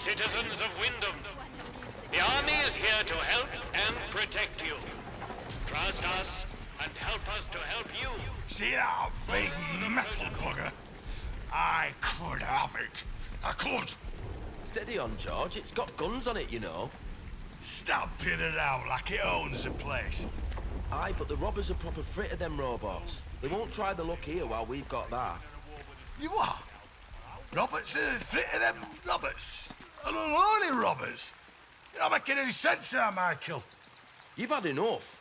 Citizens of Wyndham, the army is here to help and protect you. Trust us and help us to help you. See that big metal bugger? I could have it. I could. Steady on, George. It's got guns on it, you know. Stamping it out like it owns the place. Aye, but the robbers are proper frit of them robots. They won't try the luck here while we've got that. You what? Roberts are frit of them Roberts? Unholy robbers? You're not making any sense there, Michael. You've had enough.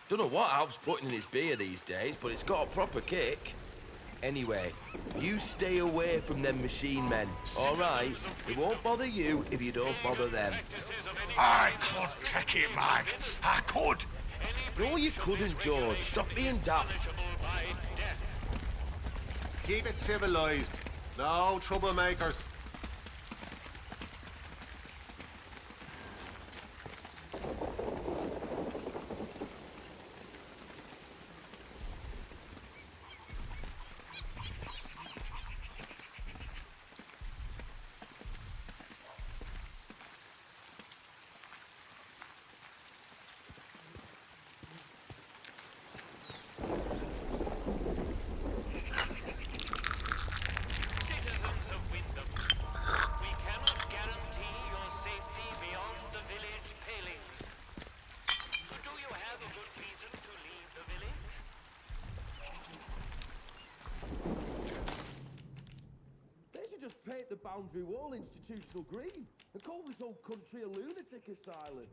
Don't know what Alf's putting in his beer these days, but it's got a proper kick. Anyway, you stay away from them machine men, all right? It won't bother you if you don't bother them. I could take it, Mike. I could. No, you couldn't, George. Stop being daft. Keep it civilized. No troublemakers. Paint the boundary wall institutional green and call this whole country a lunatic asylum.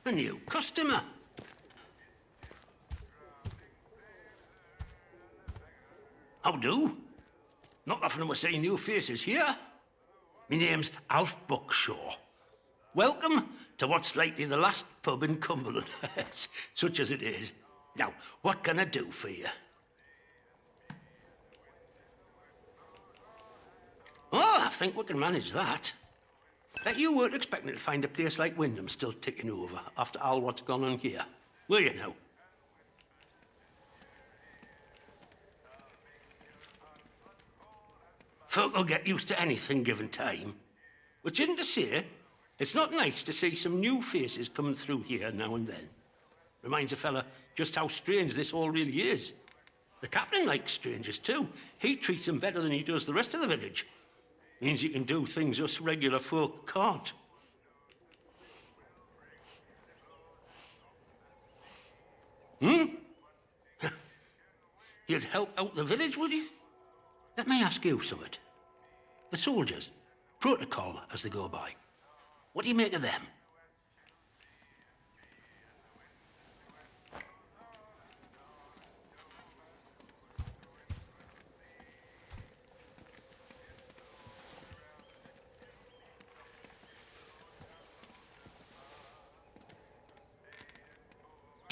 A new customer. How do? Not often we're seeing new faces here. My name's Alf Buckshaw. Welcome to what's likely the last pub in Cumberland, such as it is. Now, what can I do for you? Oh, I think we can manage that. Bet you weren't expecting to find a place like Wyndham still ticking over after all what's gone on here, were you now? Folk will get used to anything given time. Which isn't to say, it's not nice to see some new faces coming through here now and then. Reminds a fella just how strange this all really is. The captain likes strangers too. He treats them better than he does the rest of the village. Means he can do things us regular folk can't. You'd help out the village, would you? Let me ask you something. The soldiers, protocol as they go by. What do you make of them?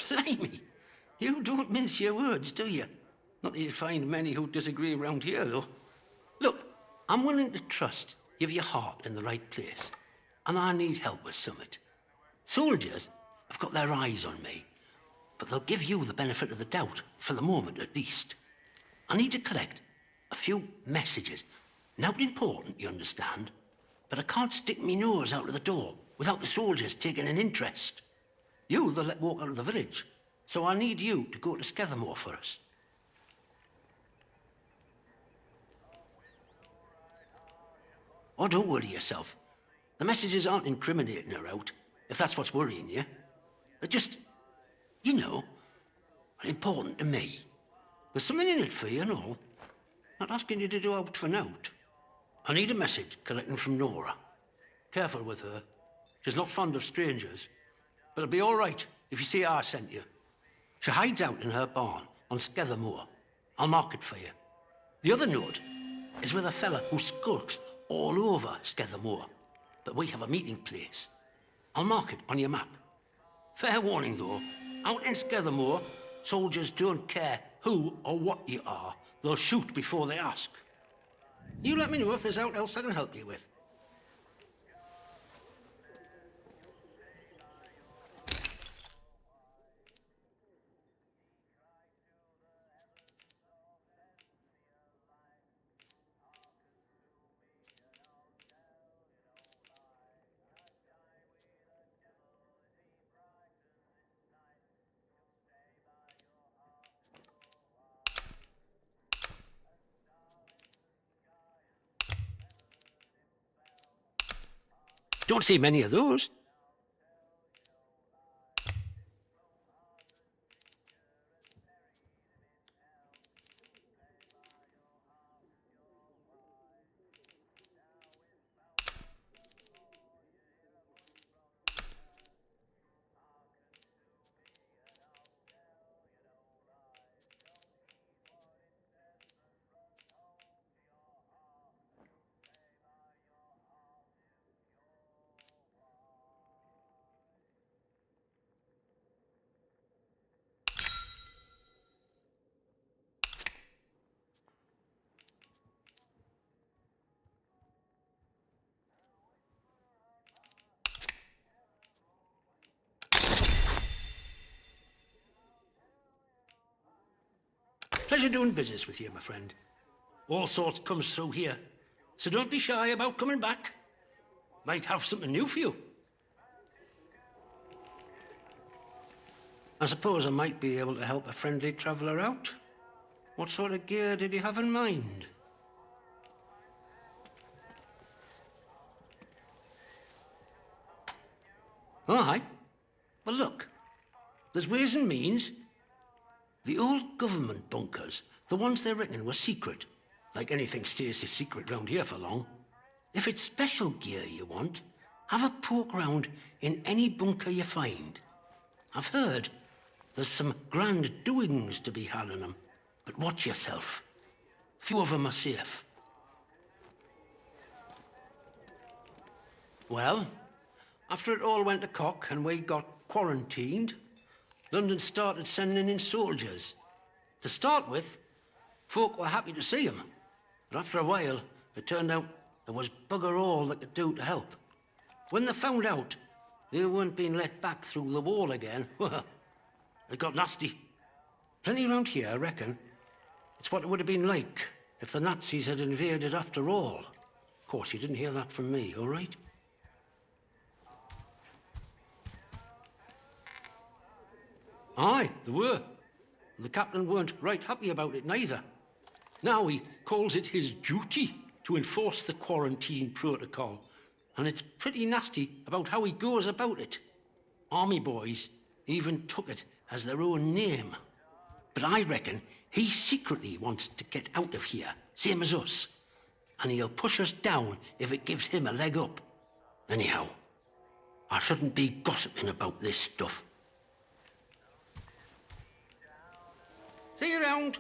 Blimey, you don't mince your words, do you? Not that you'd find many who disagree around here, though. Look, I'm willing to trust you've your heart in the right place, and I need help with something. Soldiers have got their eyes on me, but they'll give you the benefit of the doubt, for the moment at least. I need to collect a few messages. Not important, you understand, but I can't stick me nose out of the door without the soldiers taking an interest. You they'll let walk out of the village, so I need you to go to Skethermore for us. Oh, don't worry yourself. The messages aren't incriminating her out, if that's what's worrying you. They're just, you know, important to me. There's something in it for you and all. Not asking you to do out for nout. I need a message collecting from Nora. Careful with her. She's not fond of strangers. But it'll be all right if you see I sent you. She hides out in her barn on Skethermoor. I'll mark it for you. The other note is with a fella who skulks all over Skethermoor. But we have a meeting place. I'll mark it on your map. Fair warning, though. Out in Skethermoor, soldiers don't care who or what you are. They'll shoot before they ask. You let me know if there's aught else I can help you with. Don't see many of those. Pleasure doing business with you, my friend. All sorts comes through here, so don't be shy about coming back. Might have something new for you. I suppose I might be able to help a friendly traveller out. What sort of gear did you have in mind? All right. Well, look, there's ways and means. The old government bunkers, the ones they reckon were secret, like anything stays secret round here for long. If it's special gear you want, have a poke round in any bunker you find. I've heard there's some grand doings to be had in them, but watch yourself. Few of them are safe. Well, after it all went to cock and we got quarantined, London started sending in soldiers. To start with, folk were happy to see 'em, but after a while, it turned out there was bugger all they could do to help. When they found out they weren't being let back through the wall again, well, it got nasty. Plenty round here, I reckon. It's what it would have been like if the Nazis had invaded after all. Of course, you didn't hear that from me, all right? Aye, there were. And the captain weren't right happy about it neither. Now he calls it his duty to enforce the quarantine protocol. And it's pretty nasty about how he goes about it. Army boys even took it as their own name. But I reckon he secretly wants to get out of here, same as us. And he'll push us down if it gives him a leg up. Anyhow, I shouldn't be gossiping about this stuff. See you around.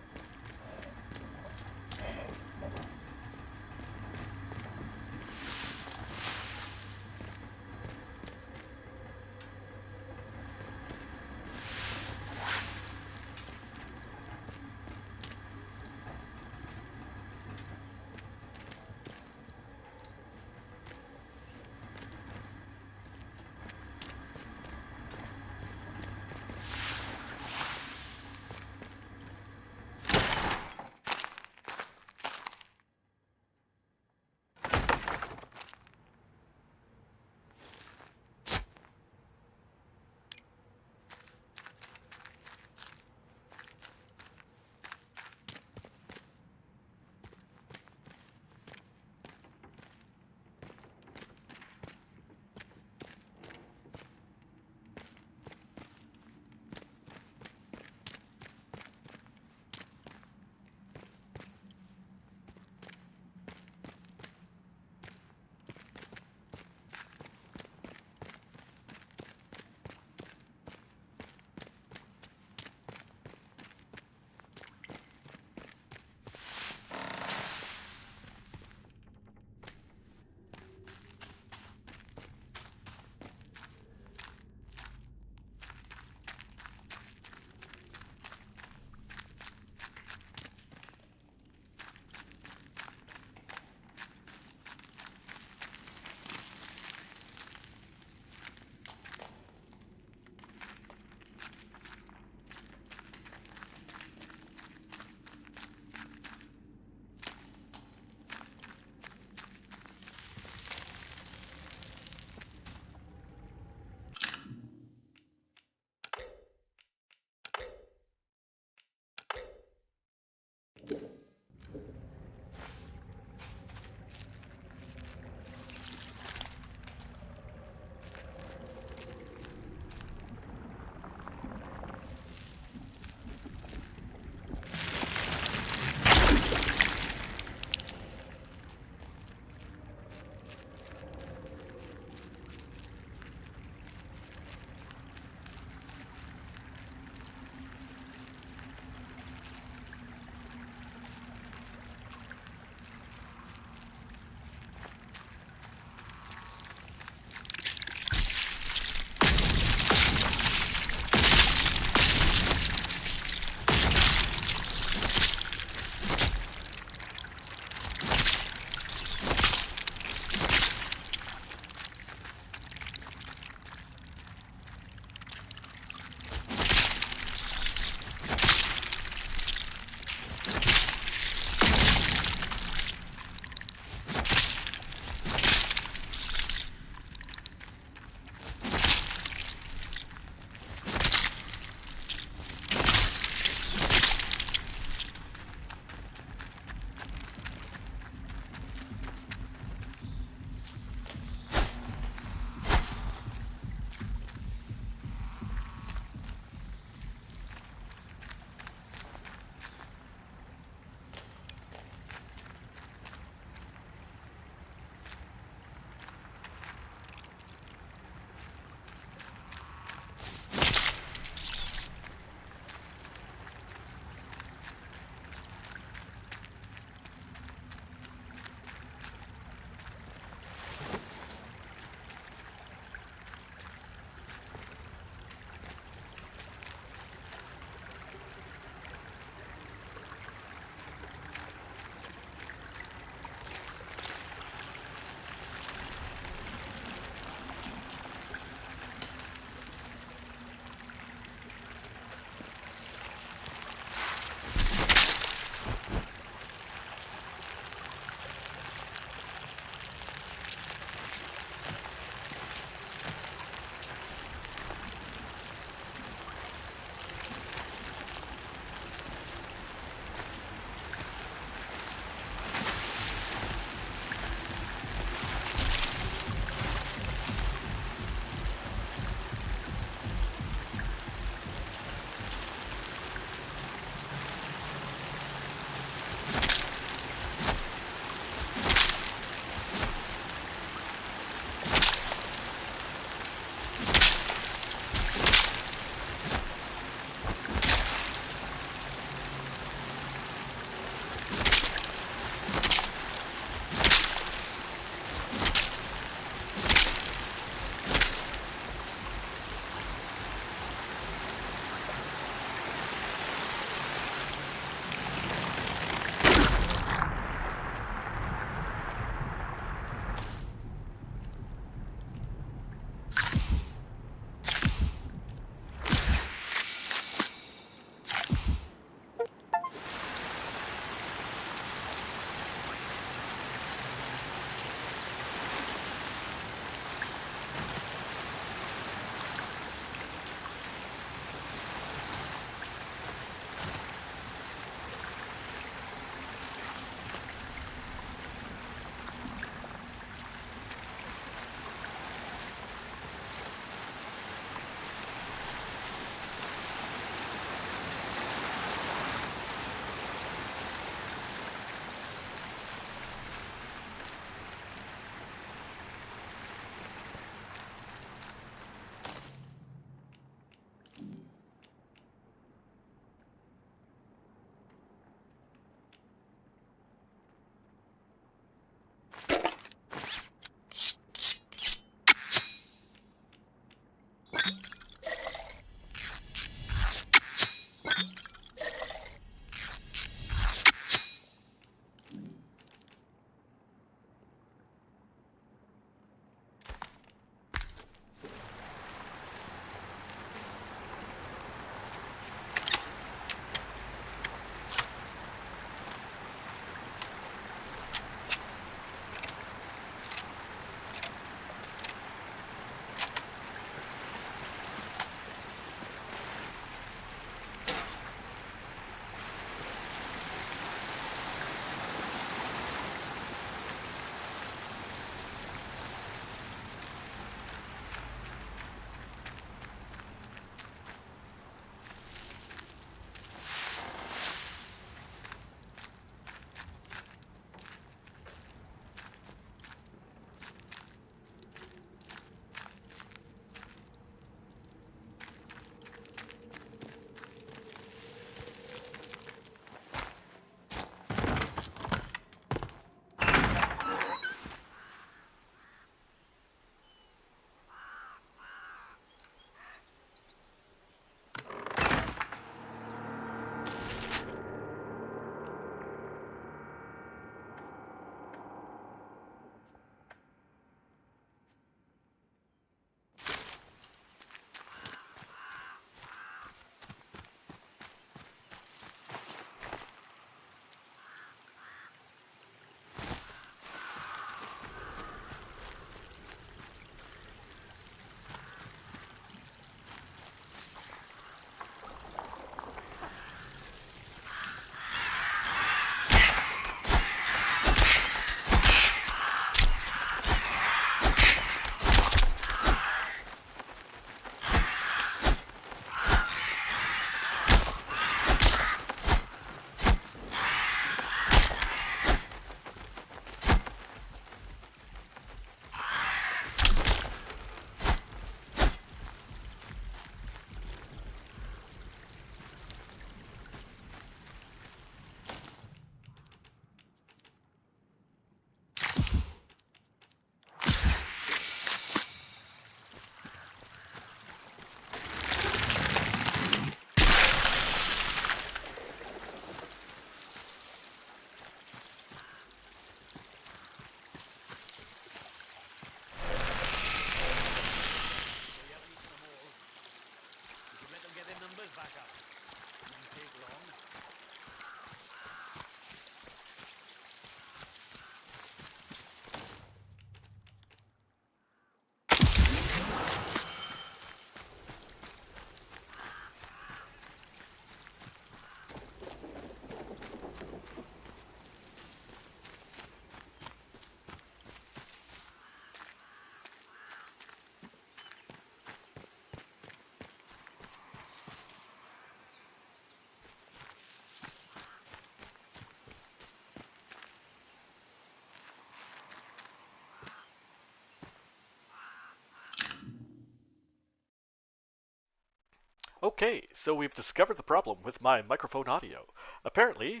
Okay, so we've discovered the problem with my microphone audio. Apparently,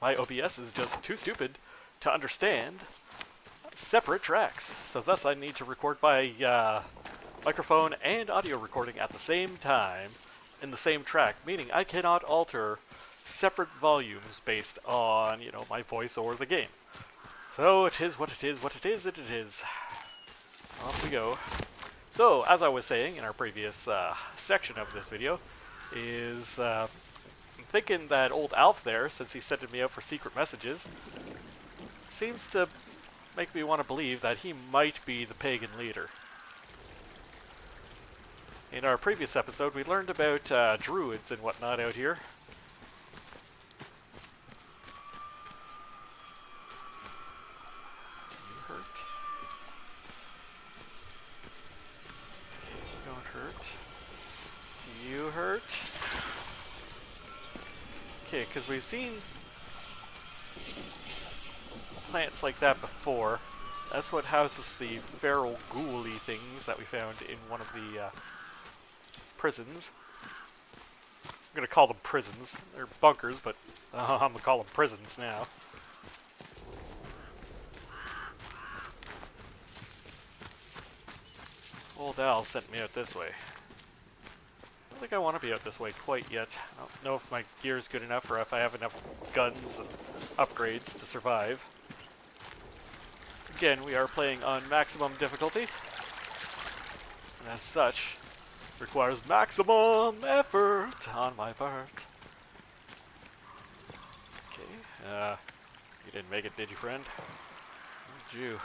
my OBS is just too stupid to understand separate tracks. So thus I need to record my microphone and audio recording at the same time in the same track, meaning I cannot alter separate volumes based on, my voice or the game. So it is what it is, what it is, it is. Off we go. So, as I was saying in our previous section of this video, is I'm thinking that old Alf there, since he's sending me out for secret messages, seems to make me want to believe that he might be the pagan leader. In our previous episode, we learned about druids and whatnot out here. You hurt? Don't hurt. Do you hurt? Okay, because we've seen plants like that before. That's what houses the feral ghouly things that we found in one of the prisons. I'm gonna call them prisons. They're bunkers, but I'm gonna call them prisons now. Old Al sent me out this way. I don't think I want to be out this way quite yet. I don't know if my gear's good enough or if I have enough guns and upgrades to survive. Again, we are playing on maximum difficulty, and as such, requires maximum effort on my part. Okay, you didn't make it, did you, friend? Did you?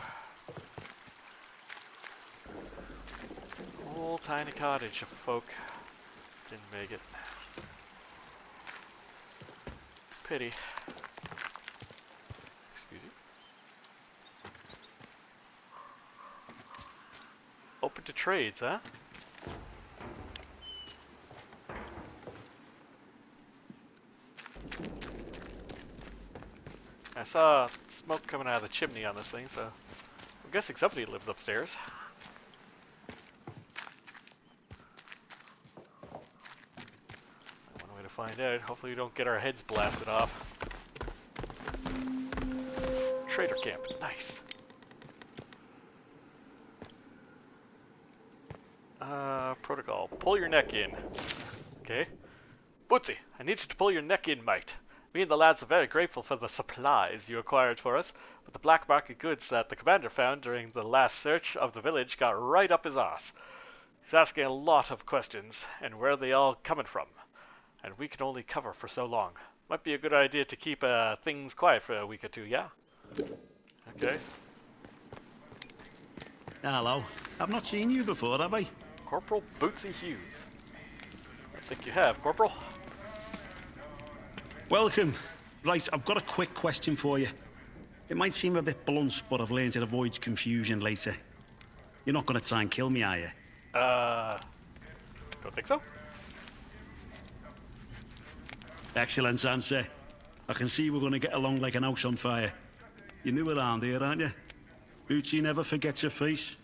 Old tiny cottage of folk didn't make it. Pity. Excuse you. Open to trades, huh? I saw smoke coming out of the chimney on this thing, so I'm guessing somebody lives upstairs. One way to find out. Hopefully we don't get our heads blasted off. Trader camp. Nice. Protocol. Pull your neck in. Okay. Bootsy, I need you to pull your neck in, mate. Me and the lads are very grateful for the supplies you acquired for us, but the black market goods that the commander found during the last search of the village got right up his arse. He's asking a lot of questions, and where are they all coming from? And we can only cover for so long. Might be a good idea to keep things quiet for a week or two, yeah? Okay. Hello. I've not seen you before, have I? Corporal Bootsy Hughes. I think you have, Corporal. Welcome. Right, I've got a quick question for you. It might seem a bit blunt, but I've learned it avoids confusion later. You're not going to try and kill me, are you? Don't think so. Excellent answer. I can see we're going to get along like an house on fire. You're new around here, aren't you? Bootsy never forgets your face.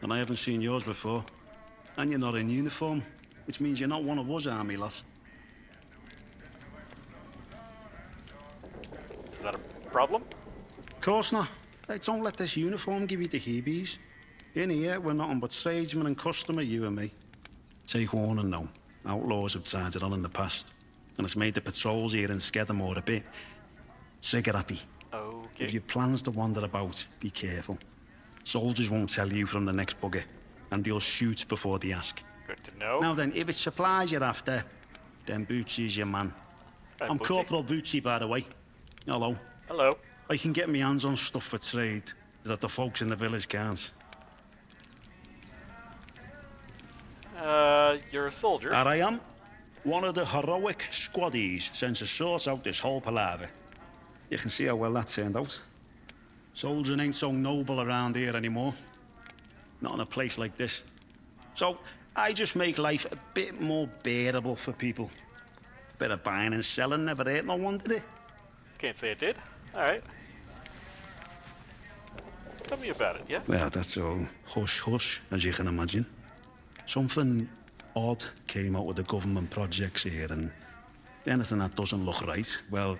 And I haven't seen yours before. And you're not in uniform, which means you're not one of us army lot. Is that a problem? Of course not. Hey, don't let this uniform give you the heebies. In here, we're nothing but tradesmen and customer, you and me. Take warning now. Outlaws have tried it on in the past. And it's made the patrols here in Skedamore a bit cigarette-y. Okay. If your plans to wander about, be careful. Soldiers won't tell you from the next bugger, and they'll shoot before they ask. Good to know. Now then, if it's supplies you're after, then Bootsy's your man. Hi, I'm Bootsy. Corporal Bootsy, by the way. Hello. Hello. I can get my hands on stuff for trade that the folks in the village can't. You're a soldier. There I am. One of the heroic squaddies sent to sort out this whole palaver. You can see how well that turned out. Soldiering ain't so noble around here anymore. Not in a place like this. So, I just make life a bit more bearable for people. Bit of buying and selling never hurt no one, did it? Can't say it did. Alright. Tell me about it, yeah? Well, that's all hush-hush, as you can imagine. Something odd came out of the government projects here, and anything that doesn't look right, well,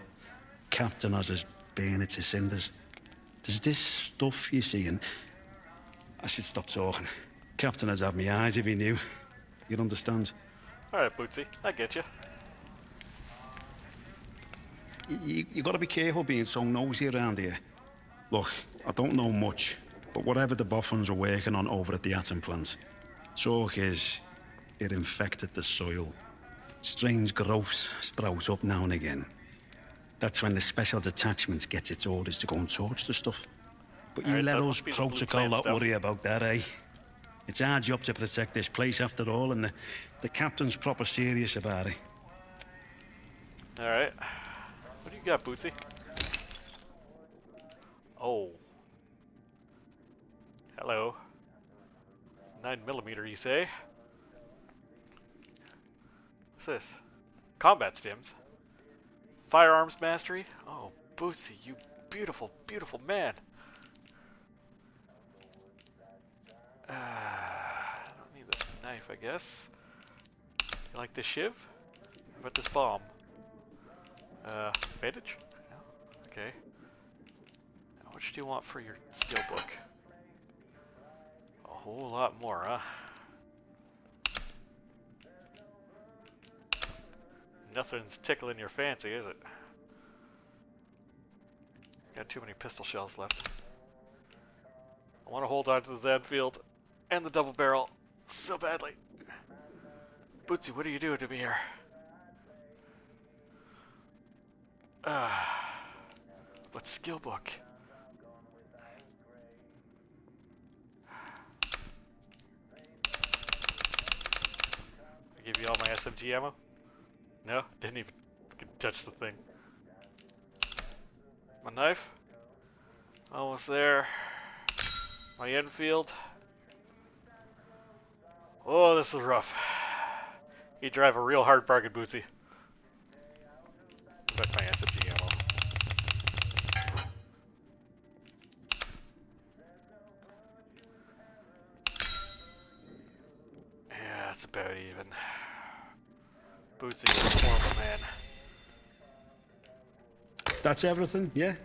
Captain has us burn it to cinders. There's this stuff, you see, and I should stop talking. Captain has had me eyes if he knew. You'd understand. Alright, Bootsy, I get you. You gotta be careful being so nosy around here. Look, I don't know much, but whatever the boffins are working on over at the atom plant, talk is it infected the soil. Strange growths sprout up now and again. That's when the special detachment gets its orders to go and torch the stuff. But you Alright, let so it us must be the blue protocol plant not stuff. worry about that, eh? It's our job to protect this place after all, and the captain's proper serious about it. Alright. What do you got, Bootsy? Oh. Hello. 9mm, you say? What's this? Combat stims. Firearms mastery? Oh, Bootsy, you beautiful, beautiful man. I don't need this knife, I guess. You like this shiv? How about this bomb? Bandage? No? Okay. Now, what do you want for your skill book? A whole lot more, huh? Nothing's tickling your fancy, is it? Got too many pistol shells left. I want to hold on to the Enfield and the double barrel so badly. Bootsy, what are you doing to me here? What skill book? I give you all my SMG ammo? No? Didn't even touch the thing. My knife? Almost there. My Enfield. Oh, this is rough. You drive a real hard bargain, Bootsy. Back my SMG ammo. Yeah, it's about even. Bootsy is a horrible man. That's everything, yeah?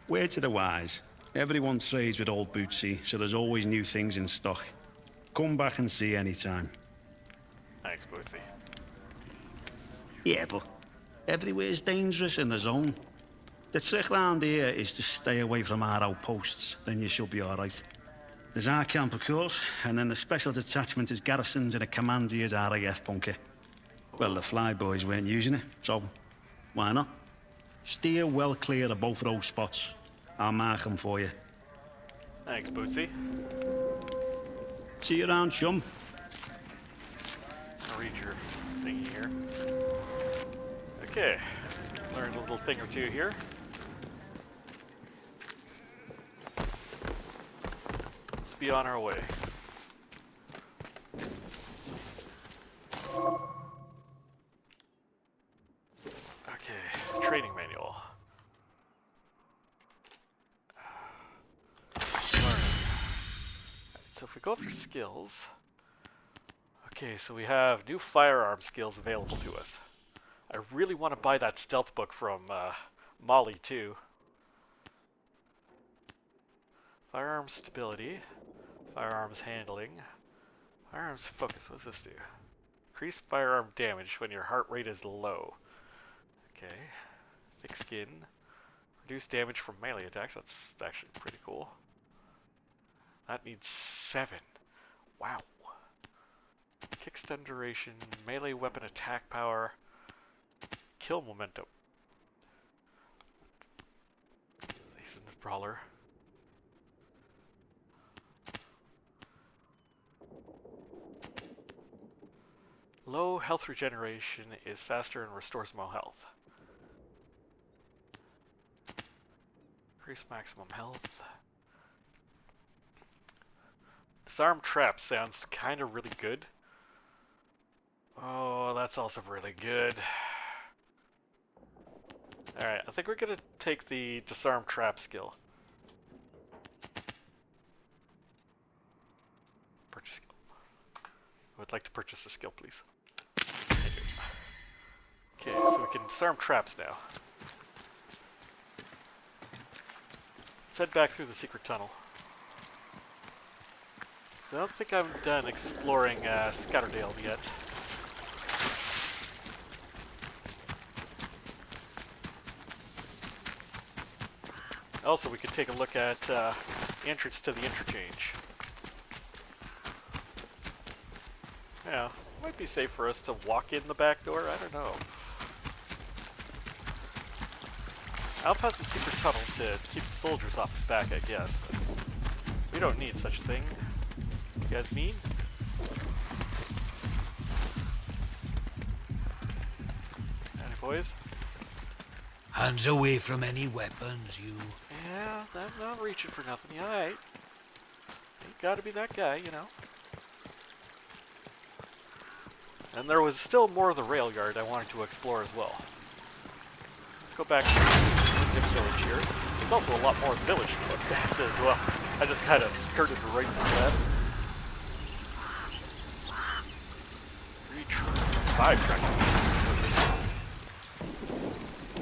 Word to the wise. Everyone trades with old Bootsy, so there's always new things in stock. Come back and see anytime. Thanks, Bootsy. Yeah, but everywhere's dangerous in the zone. The trick round here is to stay away from our outposts, then you should be alright. There's our camp, of course, and then the special detachment is garrisoned in a commandier's RAF bunker. Well, the flyboys weren't using it, so why not? Steer well clear of both of those spots. I'll mark them for you. Thanks, Bootsy. See you around, chum. I'll read your thingy here. Okay. Learned a little thing or two here. Let's be on our way. Okay, training manual. Learn. So if we go up to skills, okay, so we have new firearm skills available to us. I really want to buy that stealth book from Molly too. Firearms stability, firearms handling, firearms focus. What does this do? Increase firearm damage when your heart rate is low. Okay. Thick skin. Reduce damage from melee attacks. That's actually pretty cool. That needs 7. Wow. Kickstun duration, melee weapon attack power, kill momentum. He's in the brawler. Low health regeneration is faster and restores more health. Increase maximum health. Disarm trap sounds kind of really good. Oh, that's also really good. Alright, I think we're gonna take the disarm trap skill. Purchase skill. would like to purchase the skill, please. Thank you. Okay, so we can disarm traps now. Let's head back through the secret tunnel. So I don't think I'm done exploring Scatterdale yet. Also, we could take a look at the entrance to the interchange. Yeah, might be safe for us to walk in the back door, I don't know. Alf has the secret tunnel to keep the soldiers off his back, I guess. But we don't need such a thing. You guys mean? Any boys? Hands away from any weapons, you. Yeah, I'm not reaching for nothing. You alright? Ain't gotta be that guy, you know. And there was still more of the rail yard I wanted to explore as well. Let's go back to the village here. There's also a lot more village to look at as well. I just kind of skirted right through that. Five tracking.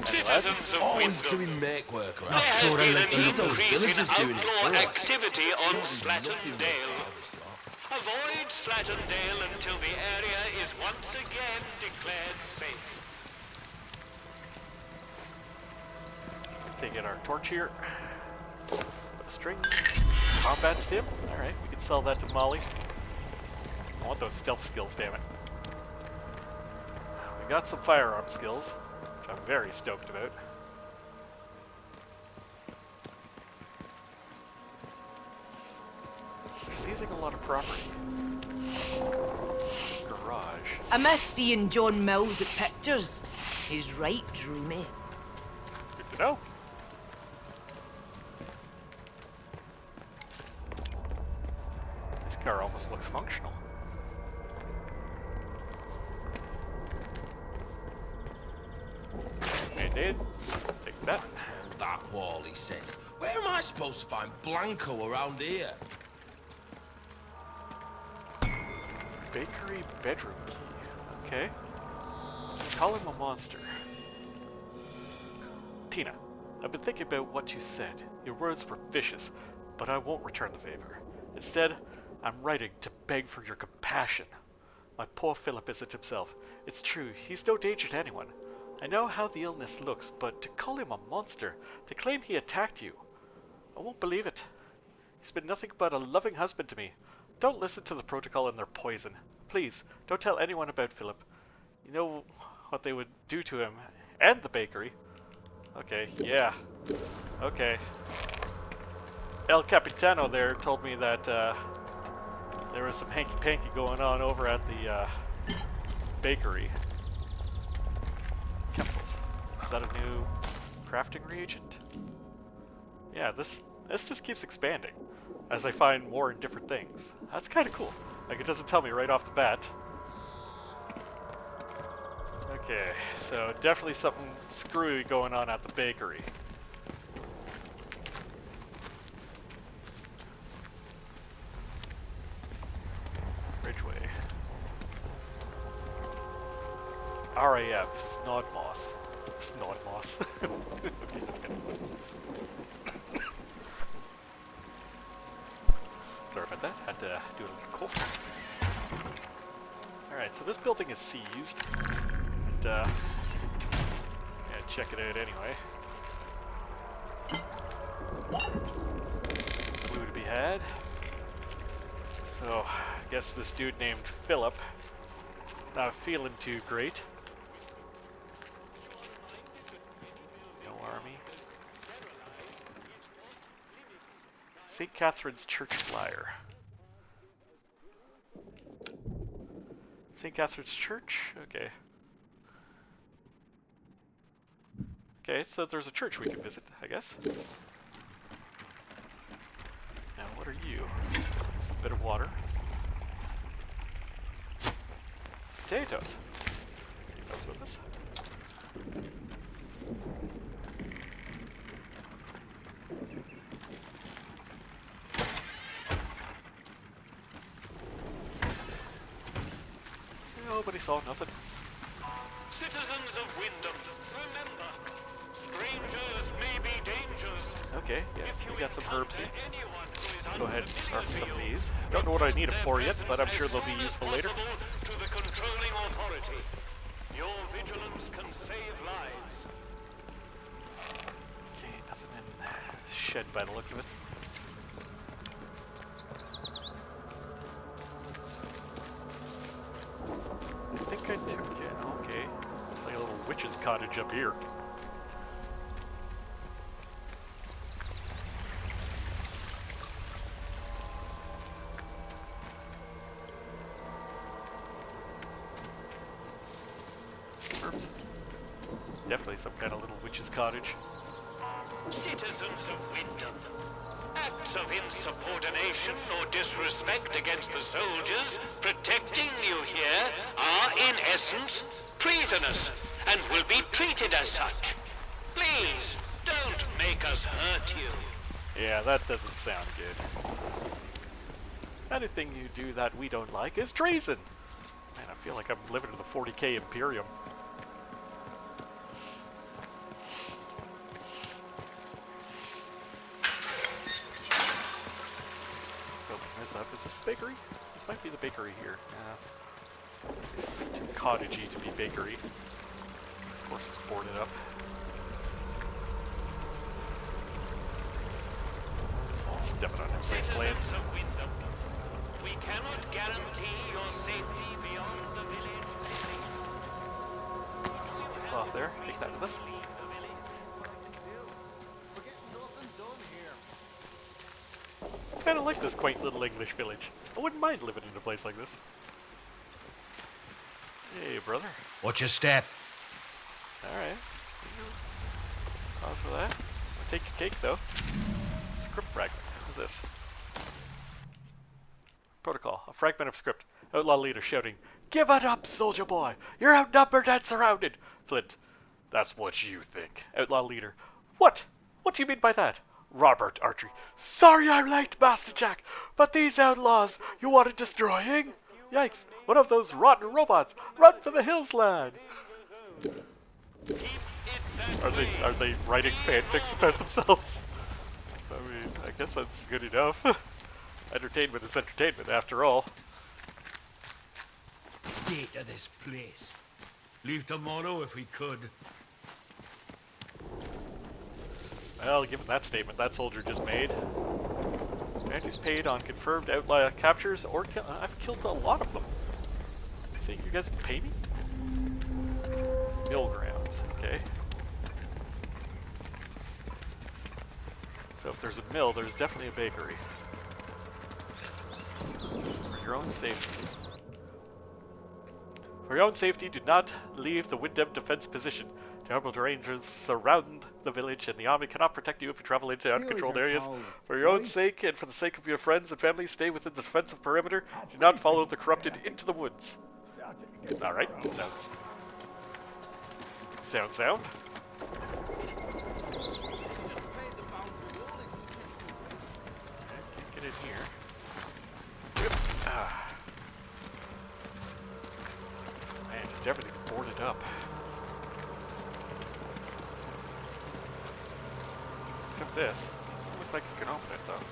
Citizens of Always Wyndham, doing make work there around. has sure I been like to an look at those increase in villagers doing it outlaw for us. activity on Don't do nothing Slattendale. about this lot. Avoid Slattendale until the area is once again declared safe. Take in our torch here. Put a string. Combat stim. Alright, we can sell that to Molly. I want those stealth skills, damn it. We got some firearm skills, which I'm very stoked about. We're seizing a lot of property. Garage. I miss seeing John Mills at pictures. He's right dreamy. Good to know. This car almost looks functional. Band-aid. Take that. That wall, he says. Where am I supposed to find Blanco around here? Bakery bedroom key. Okay. Call him a monster. Tina, I've been thinking about what you said. Your words were vicious, but I won't return the favor. Instead, I'm writing to beg for your compassion. My poor Philip isn't himself. It's true, he's no danger to anyone. I know how the illness looks, but to call him a monster, to claim he attacked you, I won't believe it. He's been nothing but a loving husband to me. Don't listen to the protocol and their poison. Please, don't tell anyone about Philip. You know what they would do to him, and the bakery. Okay, yeah. Okay. El Capitano there told me that there was some hanky-panky going on over at the bakery. Chemicals. Is that a new crafting reagent? Yeah, this just keeps expanding as I find more in different things. That's kind of cool. Like, it doesn't tell me right off the bat. Okay, so definitely something screwy going on at the bakery. Ridgeway. RAF, Snodmoss. Snodmoss. Sorry about that, had to do it a little cool. Alright, so this building is seized. And, yeah, check it out anyway. Clue to be had. So, I guess this dude named Philip is not feeling too great. No army. St. Catherine's Church flyer. St. Catherine's Church? Okay. Okay, so there's a church we can visit, I guess. Now, what are you? Some bit of water. Potatoes. Keep those with us. Nobody saw nothing. Citizens of Wyndham, remember, strangers may be dangers. Okay, yeah, we got some herbs here. Anyone who is Go ahead and start unfriendly some of for you, these. Don't know what I need them for yet, their but I'm sure presence they'll be as useful soon as later. possible to the controlling authority. Your vigilance can save lives. Okay, nothing in the shed by the looks of it. I think I took it. Okay. It's like a little witch's cottage up here. Herbs. Definitely some kind of little witch's cottage. Citizens of Wyndham, acts of insubordination or disrespect against the soldiers protecting you here are, in essence, treasonous and will be treated as such. Please, don't make us hurt you. Yeah, that doesn't sound good. Anything you do that we don't like is treason. Man, I feel like I'm living in the 40k Imperium. Open this up. Is this a bakery? This might be the bakery here. Too cottagey to be bakery. Of course, it's boarded up. Stepping on everybody's plans. Citizens of Wyndham, we cannot guarantee your safety beyond the village. Off there. Take that with us. I kind of like this quaint little English village. I wouldn't mind living in a place like this. Hey, brother. Watch your step. Alright. Pause for that. I'll take your cake, though. Script fragment. What's this? Protocol. A fragment of script. Outlaw leader shouting, "Give it up, soldier boy! You're outnumbered and surrounded!" Flint. "That's what you think." Outlaw leader. "What? What do you mean by that?" Robert Archery. "Sorry I'm late, Master Jack, but these outlaws you wanted destroying? Yikes, one of those rotten robots! Run for the hills, lad!" Are they writing fanfics about themselves? I mean, I guess that's good enough. Entertainment is entertainment, after all. State of this place. Leave tomorrow if we could. Well, given that statement that soldier just made. Bounties paid on confirmed outlaw captures or I've killed a lot of them. You think you guys pay me? Mill grounds, okay. So if there's a mill, there's definitely a bakery. For your own safety. For your own safety, do not leave the Wyndham defense position. Terrible Rangers surround the village, and the army cannot protect you if you travel into uncontrolled areas. For your own sake, and for the sake of your friends and family, stay within the defensive perimeter. Do not follow the corrupted into the woods. Alright, sound. Can't get in here. Man, just everything's boarded up. Except this. Doesn't look like you can open it though.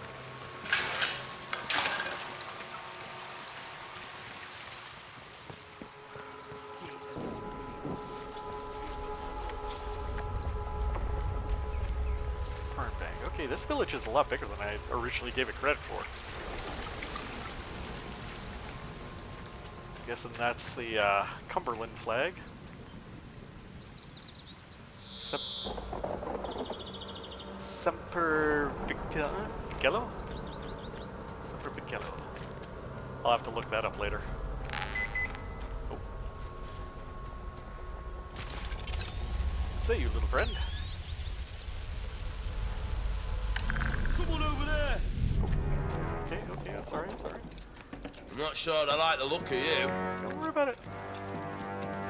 Burn bag. Okay, this village is a lot bigger than I originally gave it credit for. Guessing that's the Cumberland flag. Semper Vigello? Semper Vigello. I'll have to look that up later. Oh. Say, you little friend. Someone over there! Okay, I'm sorry. I'm not sure I like the look of you. Don't worry about it.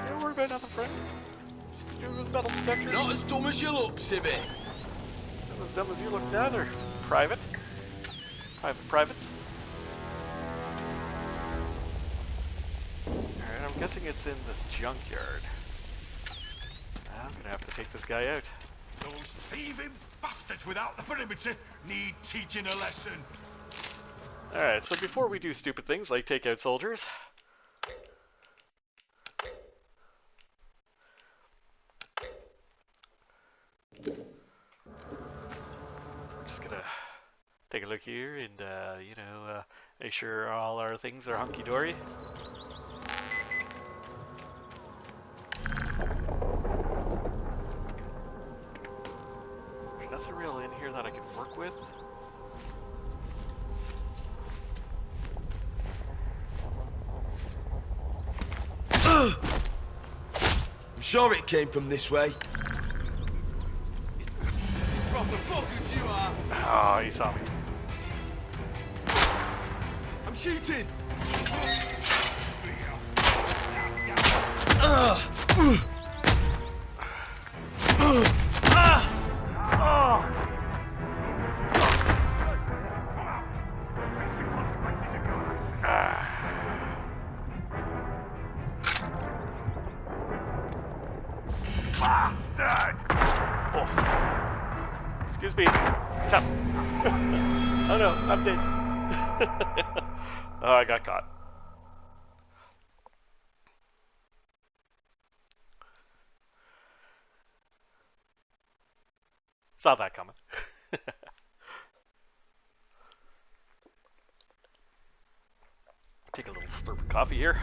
Don't worry about nothing, friend. Just do with metal detector. Not as dumb as you look, Sibby. Not as dumb as you look neither. Privates. Alright, I'm I'm guessing it's in this junkyard. I'm gonna have to take this guy out. Those thieving bastards without the perimeter need teaching a lesson. Alright, so before we do stupid things like take out soldiers, we're just gonna take a look here and, make sure all our things are hunky-dory. There's nothing real in here that I can work with. I'm sure it came from this way. Proper buggers you are. Oh, he saw me. I'm shooting. Excuse me. Stop. Oh no, I'm dead. Oh, I got caught. Saw that coming. Take a little slurp of coffee here.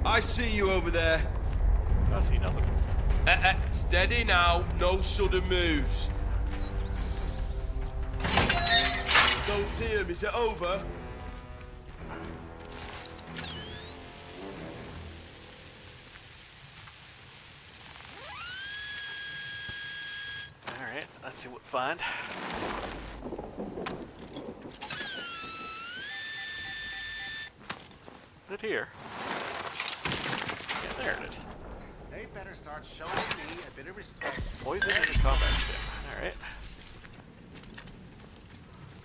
I see you over there. I see nothing. Steady now, no sudden moves. Don't see him, is it over? Alright, let's see what we find. Is it here? Yeah, there it is. They better start showing me a bit of respect. Poison in a combat sim. Alright.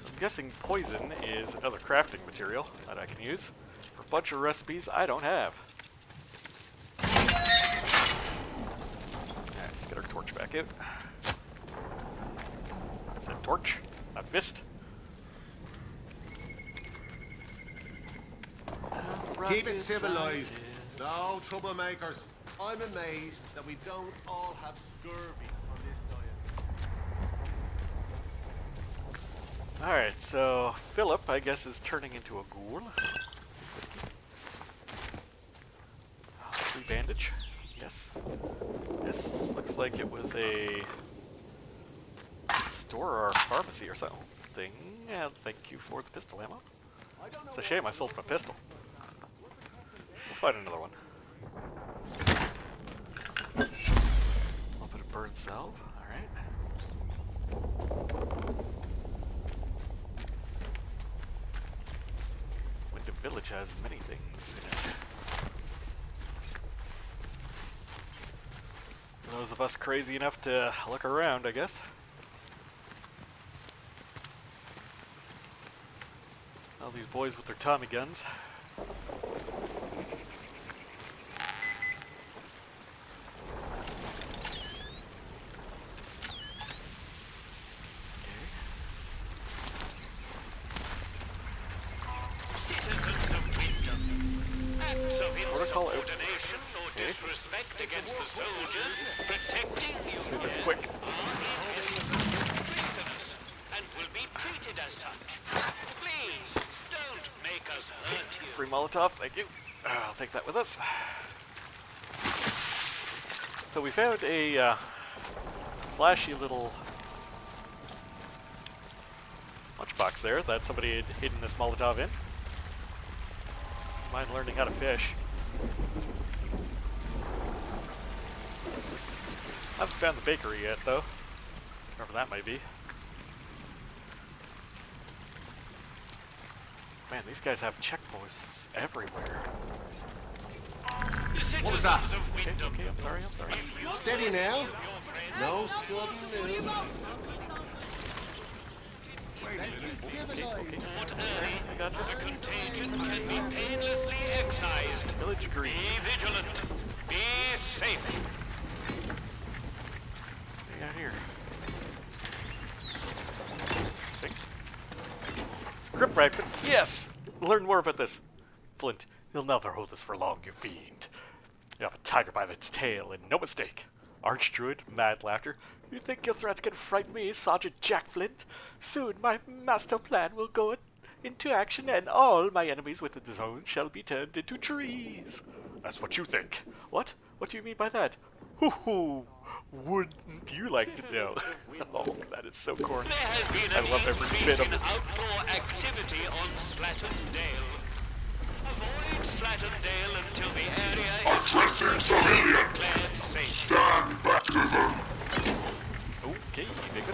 So I'm guessing poison is another crafting material that I can use for a bunch of recipes I don't have. Alright, let's get our torch back out. That's a torch, not fist. Keep it civilized. No troublemakers. I'm amazed that we don't all have scurvy on this diet. Alright, so Philip, I guess, is turning into a ghoul. Free bandage. Yes. This looks like it was a store or a pharmacy or something. And thank you for the pistol ammo. It's a shame I sold my pistol. We'll find another one. A little bit of burn salve. Alright. Wyndham Village has many things in it. For those of us crazy enough to look around, I guess. All these boys with their Tommy guns. Protocol out. Okay. Disrespect against the soldiers, protecting you Do this here quick. prisoners and will be treated as such. Please, don't make us hurt you. Free Molotov, thank you. I'll take that with us. So we found a flashy little lunchbox there that somebody had hidden this Molotov in. Mind learning how to fish. Haven't found the bakery yet, though. Wherever that might be. Man, these guys have checkposts everywhere. What was that? Okay, okay, I'm sorry. Steady now. No sudden moves. Let's be civilized. Okay. early. I got you. The contagion can be painlessly excised. Village green. Be vigilant. Be safe. What do we got here? Interesting. Script fragment. Yes! Learn more about this. Flint, you'll never hold this for long, you fiend. You have a tiger by its tail, and no mistake. Archdruid, mad laughter. You think your threats can frighten me, Sergeant Jack Flint? Soon my master plan will go into action, and all my enemies within the zone shall be turned into trees. That's what you think. What? What do you mean by that? Hoo-hoo! Wouldn't you like to know? Oh, that is so corny. There has been I an love every increase bit of in it. outlaw activity on Slattern Dale. Avoid Slattern Dale until the area is Addressing civilian. declared safe. Stand back to them. Okay, nigga.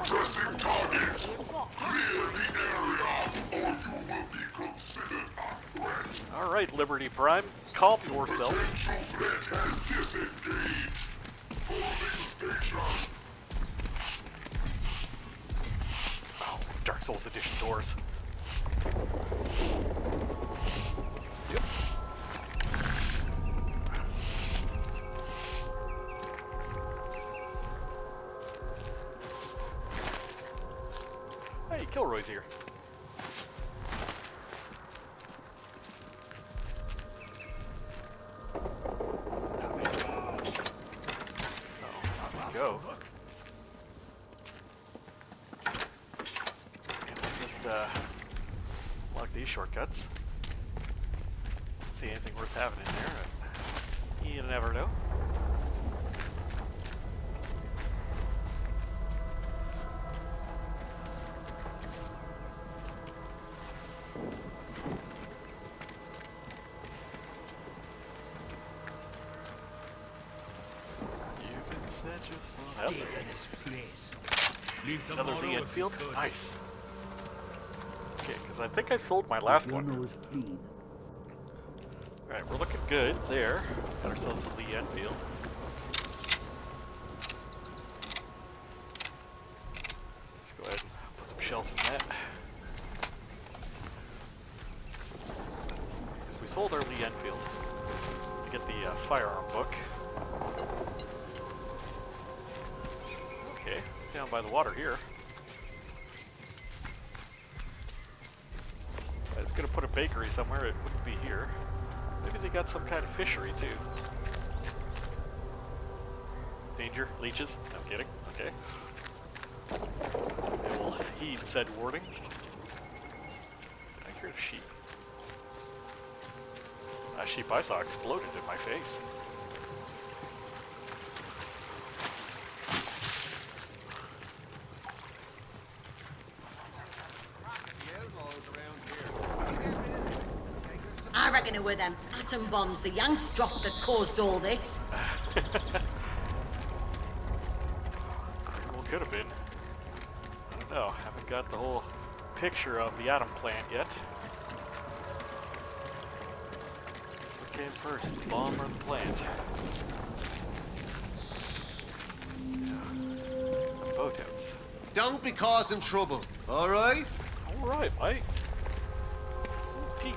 Addressing target. Clear the area, or you will be considered a threat. Alright, Liberty Prime, calm yourself. Potential threat has disengaged. Holding station. Oh, Dark Souls Edition doors. Yep. Hey, Kilroy's here. Go. And we'll just lock these shortcuts. See anything worth having in there, but you never know. You can set yourself up. Stay in this place. Leave Another tomorrow Lee if you Enfield? could. Nice. Okay, because I think I sold my last one. Alright, we're looking good there. Got ourselves a Lee Enfield. Let's go ahead and put some shells in that. Because we sold our Lee Enfield to get the firearm book. Okay, down by the water here. I was gonna put a bakery somewhere, it wouldn't be here. Maybe they got some kind of fishery too. Danger, leeches? No kidding. Okay. They will heed said warning. I hear a sheep. That sheep I saw exploded in my face. The outlaws around here. I reckon it were them atom bombs the Yanks dropped that caused all this. Well, could have been. I don't know. Haven't got the whole picture of the atom plant yet. What came first, the bomb or the plant? Yeah. Boathouse. Don't be causing trouble, all right? All right, mate. Tea.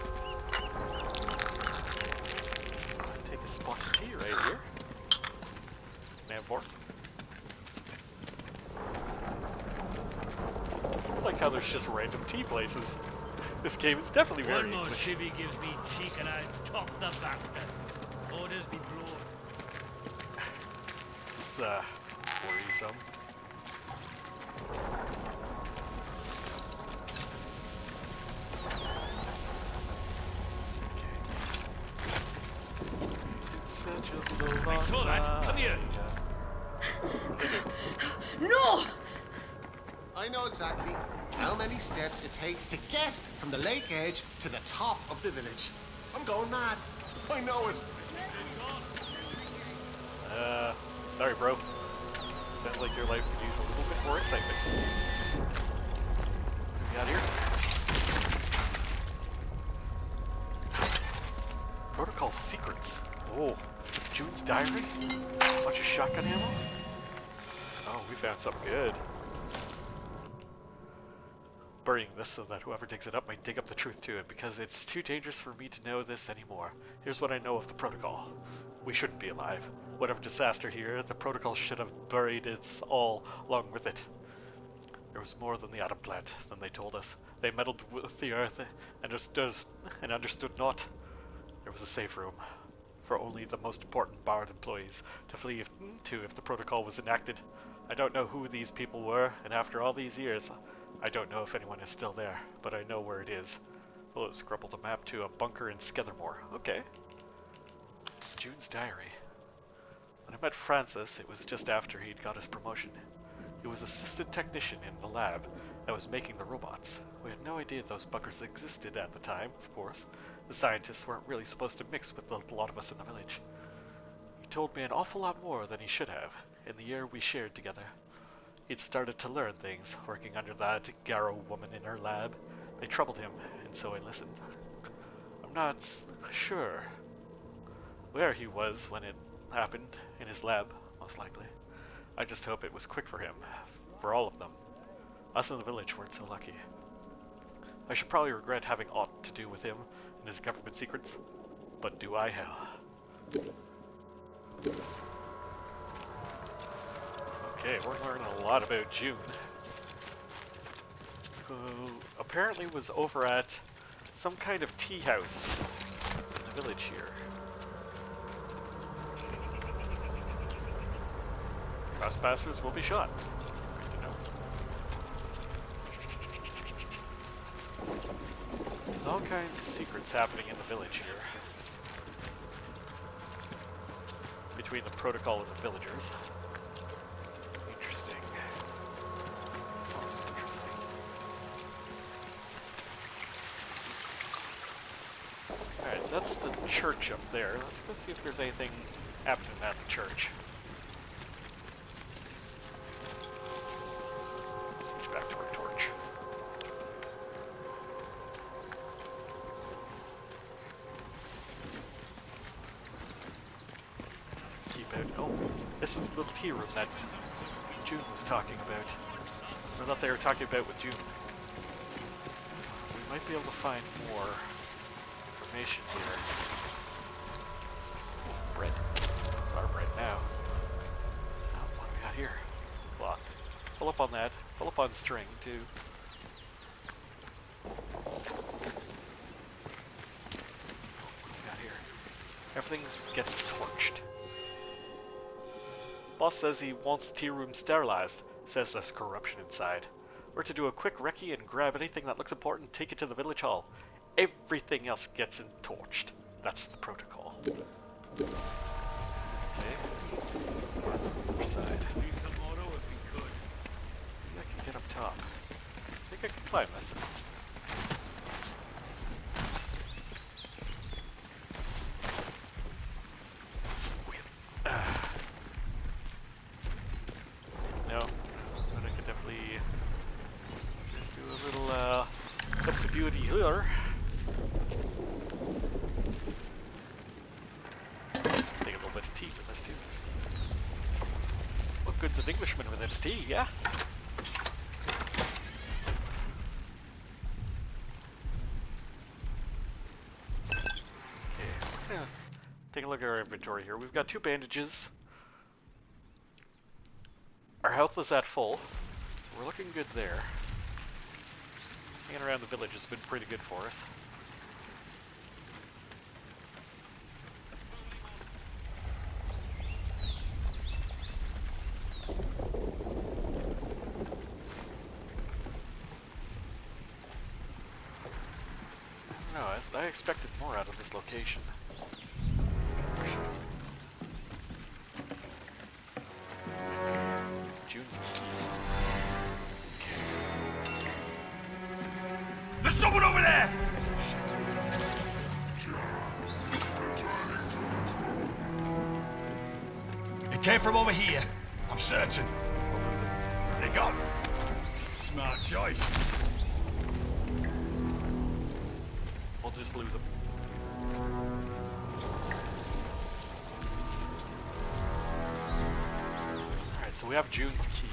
Take a spot of tea right here. Man, for. I like how there's just random tea places. This game is definitely very One more English. shivvy gives me cheek and I top the bastard. Orders be blown. It's worrisome. I saw that. Come here. No! I know exactly how many steps it takes to get from the lake edge to the top of the village. I'm going mad. I know it. Sorry, bro. Sounds like your life could use a little bit more excitement. What we got here? Protocol secrets. Oh, June's diary? A bunch of shotgun ammo? Oh, we found something good. burying this so that whoever digs it up might dig up the truth to it, because it's too dangerous for me to know this anymore. Here's what I know of the protocol. We shouldn't be alive. Whatever disaster here, the protocol should have buried its all along with it. There was more than the atom plant than they told us. They meddled with the earth and understood not. There was a safe room for only the most important Bard employees to flee to if the protocol was enacted. I don't know who these people were, and after all these years, I don't know if anyone is still there, but I know where it is. Oh, it scribbled a map to a bunker in Skethermore. Okay. June's diary. When I met Francis, it was just after he'd got his promotion. He was assistant technician in the lab that was making the robots. We had no idea those bunkers existed at the time, of course. The scientists weren't really supposed to mix with a lot of us in the village. He told me an awful lot more than he should have in the year we shared together. He'd started to learn things, working under that Garrow woman in her lab. They troubled him, and so I listened. I'm not sure where he was when it happened, in his lab, most likely. I just hope it was quick for him, for all of them. Us in the village weren't so lucky. I should probably regret having aught to do with him and his government secrets, but do I hell. Okay, we're learning a lot about June, who apparently was over at some kind of tea house in the village here. Trespassers will be shot. Great to know. There's all kinds of secrets happening in the village here. Between the protocol and the villagers. Interesting. Most interesting. Alright, that's the church up there. Let's go see if there's anything happening at the church. Switch back to our torch. Keep out. Oh, this is the little tea room that June was talking about. Or that they were talking about with June. We might be able to find more information here. Bread. It's our bread now. Oh, what do we got here? Cloth. Pull up on that. Pull up on string, too. What do we got here? Everything gets torched. Boss says he wants the tea room sterilized. Says there's corruption inside. We're to do a quick recce and grab anything that looks important and take it to the village hall. Everything else gets torched. That's the protocol. Okay. Other side. Leave tomorrow if we could. Maybe I can get up top. I think I can climb this. No, but I could definitely just do a little up the beauty here. Take a little bit of tea with this too. What good's an Englishman with his tea, yeah? Okay, take a look at our inventory here. We've got 2 bandages. Our health is at full, so we're looking good there. Hanging around the village has been pretty good for us. I don't know, I expected more out of this location. June's key. There's someone over there! It came from over here. I'm certain. They're gone. Smart choice. We'll just lose them. Alright, so we have June's key.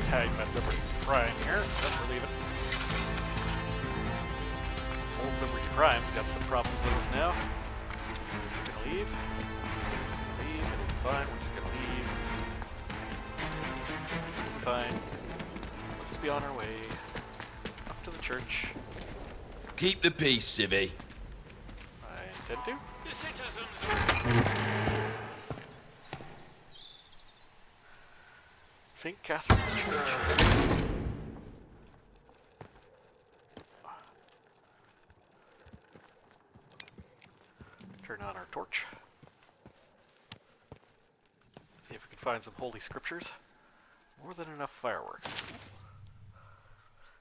tag that Liberty Prime here. Then we're leaving. Old Liberty Prime got some problems with us now. We're just gonna leave. We're just gonna leave. Everything's fine. We're just gonna leave. Fine. Let's be on our way up to the church. Keep the peace, Civvy. I intend to. St. Catherine's Church. Turn on our torch. See if we can find some holy scriptures. More than enough fireworks.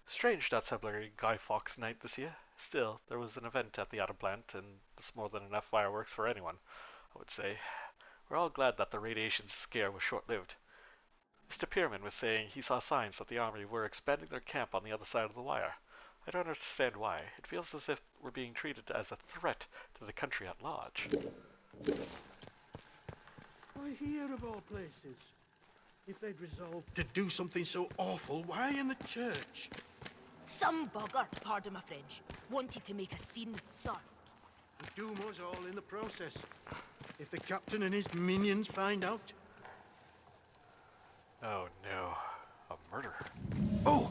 Strange not celebrating Guy Fawkes Night this year. Still, there was an event at the Atom plant, and that's more than enough fireworks for anyone, I would say. We're all glad that the radiation scare was short-lived. Mr. Pierman was saying he saw signs that the army were expanding their camp on the other side of the wire. I don't understand why. It feels as if we're being treated as a threat to the country at large. Why here of all places? If they'd resolved to do something so awful, why in the church? Some bugger, pardon my French, wanted to make a scene, sir. And doom us all in the process. If the captain and his minions find out. Oh no, a murder. Oh,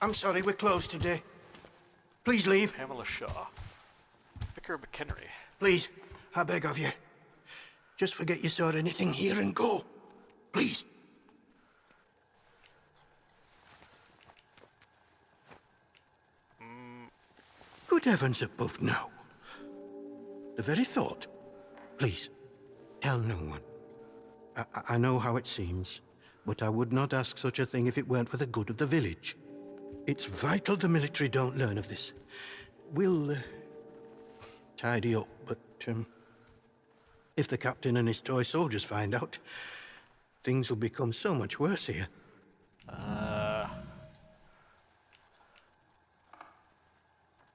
I'm sorry, we're closed today. Please leave. Pamela Shaw. Vicar McHenry. Please, I beg of you. Just forget you saw anything here and go. Please. Good heavens above, no. The very thought. Please, tell no one. I know how it seems, but I would not ask such a thing if it weren't for the good of the village. It's vital the military don't learn of this. We'll tidy up, but if the captain and his toy soldiers find out, things will become so much worse here.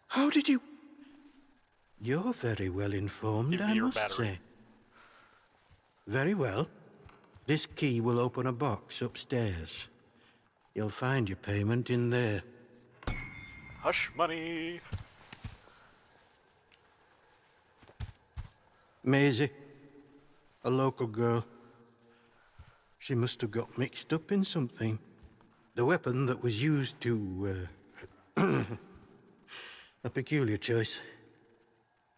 How did you... You're very well informed, I must say. Very well. This key will open a box upstairs. You'll find your payment in there. Hush money! Maisie, a local girl. She must have got mixed up in something. The weapon that was used to, a peculiar choice.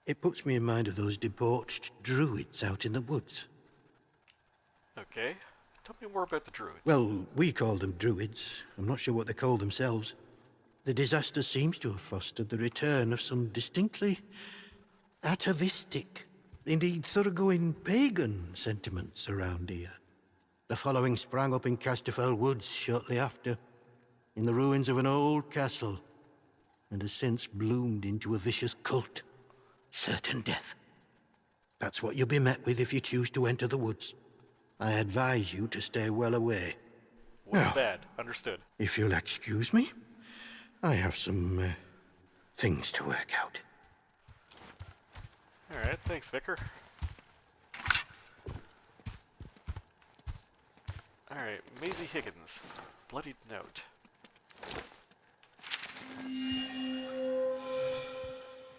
It puts me in mind of those debauched druids out in the woods. Okay. Tell me more about the druids. Well, we call them druids. I'm not sure what they call themselves. The disaster seems to have fostered the return of some distinctly atavistic, indeed thoroughgoing pagan sentiments around here. The following sprang up in Casterfell Woods shortly after, in the ruins of an old castle, and has since bloomed into a vicious cult. Certain death. That's what you'll be met with if you choose to enter the woods. I advise you to stay well away. What's bad? Understood. If you'll excuse me, I have some things to work out. Alright, thanks, Vicar. Alright, Maisie Higgins. Bloodied note.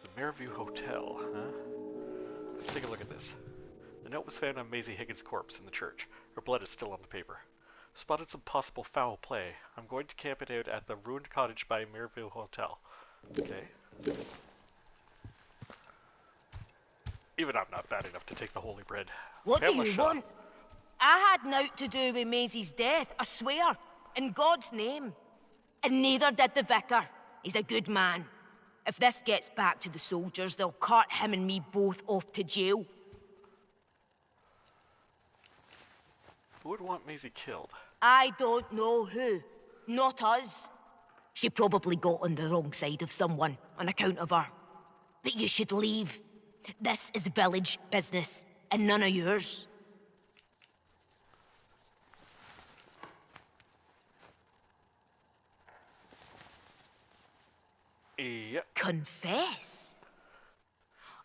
The Mayorview Hotel, huh? Let's take a look at this. The note was found on Maisie Higgins' corpse in the church. Her blood is still on the paper. Spotted some possible foul play. I'm going to camp it out at the ruined cottage by Mayorview Hotel. Okay. Even I'm not bad enough to take the holy bread. What do you want? I had naught to do with Maisie's death, I swear. In God's name. And neither did the vicar. He's a good man. If this gets back to the soldiers, they'll cart him and me both off to jail. Who would want Maisie killed? I don't know who. Not us. She probably got on the wrong side of someone on account of her. But you should leave. This is village business, and none of yours. Yep. Confess?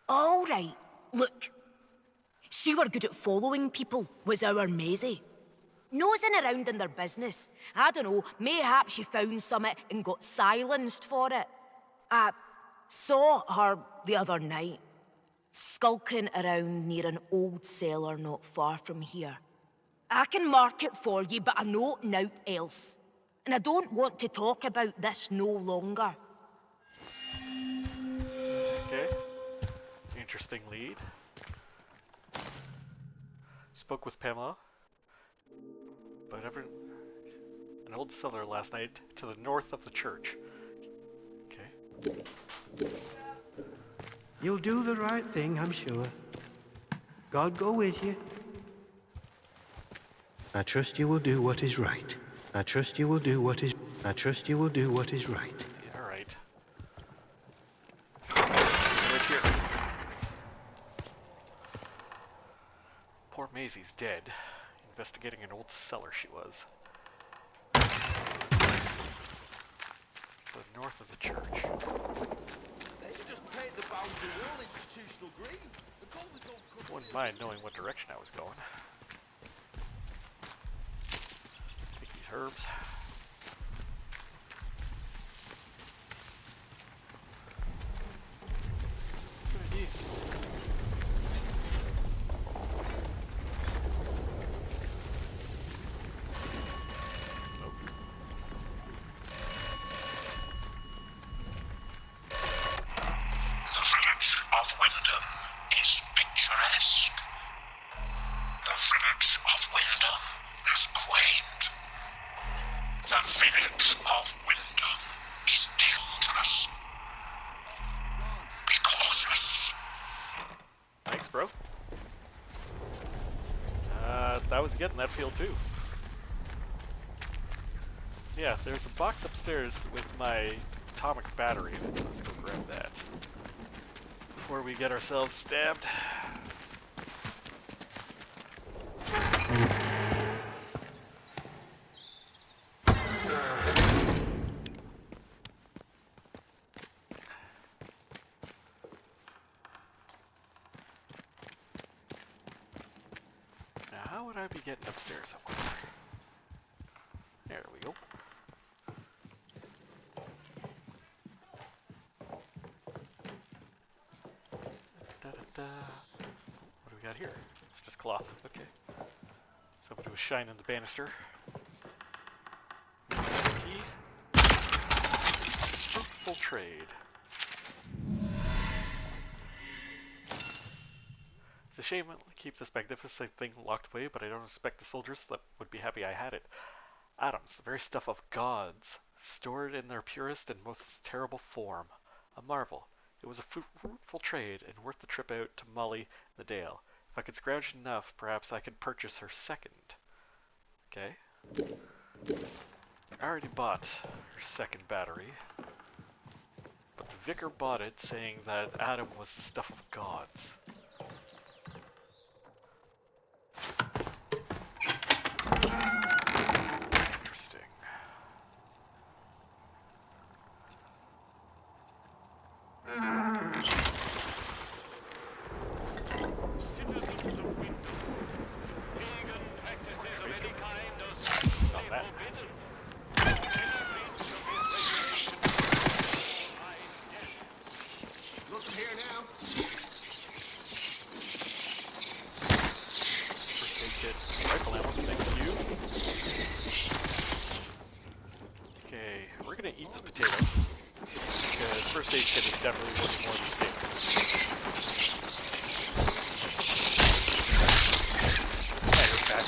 All right, look. She were good at following people, was our Maisie. Nosing around in their business. I don't know, mayhap she found something and got silenced for it. I saw her the other night, skulking around near an old cellar not far from here. I can mark it for you, but I know naught else. And I don't want to talk about this no longer. Okay. Interesting lead. Spoke with Pamela. But an old cellar last night to the north of the church. Okay. You'll do the right thing, I'm sure. God go with you. I trust you will do what is right. I trust you will do what is right. Yeah, alright. Right here. Poor Maisie's dead. Investigating an old cellar she was. To the north of the church. They just paint the boundary wall institutional green. The goal is all Wouldn't mind knowing what direction I was going. Take these herbs. Good idea. Thanks, bro. That was getting that feel too. Yeah, there's a box upstairs with my atomic battery in it. Let's go grab that before we get ourselves stabbed. Now, how would I be getting upstairs? I wonder. There we go. What do we got here? It's just cloth. Okay. Somebody was shining the banister. Key. Fruitful trade. It's a shame to keep this magnificent thing locked away, but I don't expect the soldiers that would be happy I had it. Atoms, the very stuff of gods, stored in their purest and most terrible form. A marvel. It was a fruitful trade, and worth the trip out to Molly in the Dale. If I could scrounge enough, perhaps I could purchase her second. Okay. I already bought her second battery. But the vicar bought it, saying that Atom was the stuff of gods. Interesting. Look here now. First aid kit, rifle ammo, thank you. Okay, we're gonna eat the potato. Because first aid kit is definitely worth more than potato. Yeah, you're back.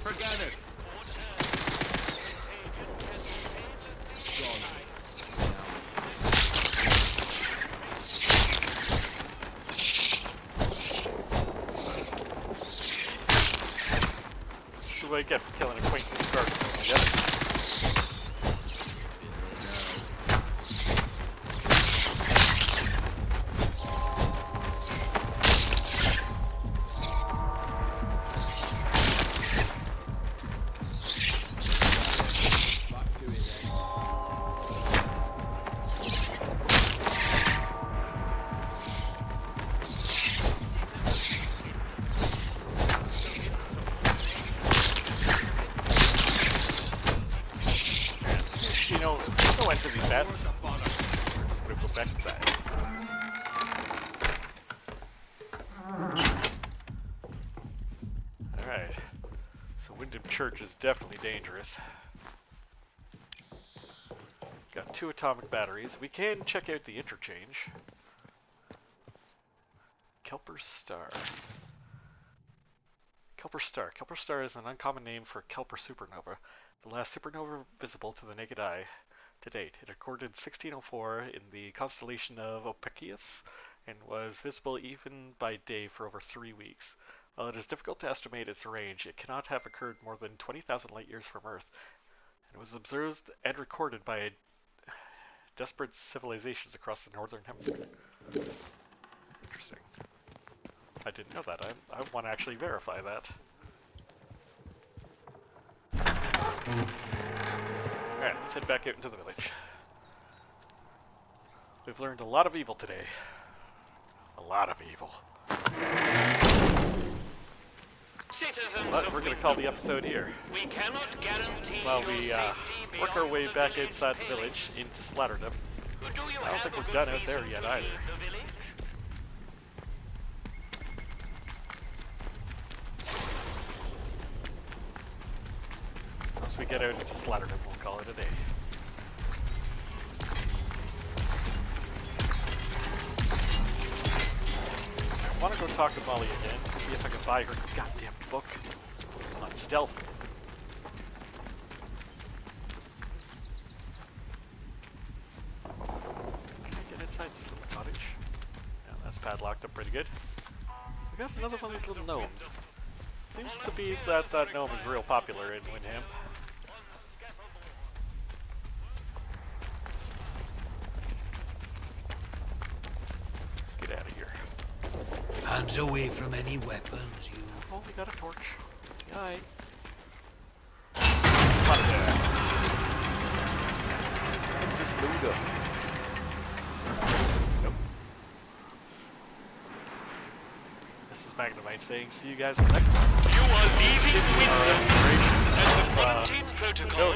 Forget it. That's what I get for killing acquaintance guards, I guess. to these bats. We're just gonna go back inside. Alright. So Wyndham Church is definitely dangerous. Got 2 atomic batteries. We can check out the interchange. Kelper's Star. Kelper Star. Kelper Star is an uncommon name for Kelper supernova, the last supernova visible to the naked eye to date. It occurred in 1604 in the constellation of Ophiuchus and was visible even by day for over 3 weeks. While it is difficult to estimate its range, it cannot have occurred more than 20,000 light years from Earth, and was observed and recorded by desperate civilizations across the northern hemisphere. Interesting. I didn't know that. I want to actually verify that. Alright, let's head back out into the village. We've learned a lot of evil today. A lot of evil. But we're going to call the episode here. We cannot guarantee while we work our way back outside the village into Slatterdom. I don't think we're done out there yet either. Once we get out into Slatterdom, we'll call it a day. I want to go talk to Molly again, see if I can buy her goddamn book on stealth. Can I get inside this little cottage? Yeah, that's padlocked up pretty good. We got another one of these little gnomes. Seems to be that that gnome is real popular in Windham. Let's get out of here. Hands away from any weapons, you. Oh, we got a torch. Yay. Spot there. This Luda. Nope. This is Magnemite saying, see you guys in the next one. You are leaving Our Windham, exploration and the of, quarantine protocol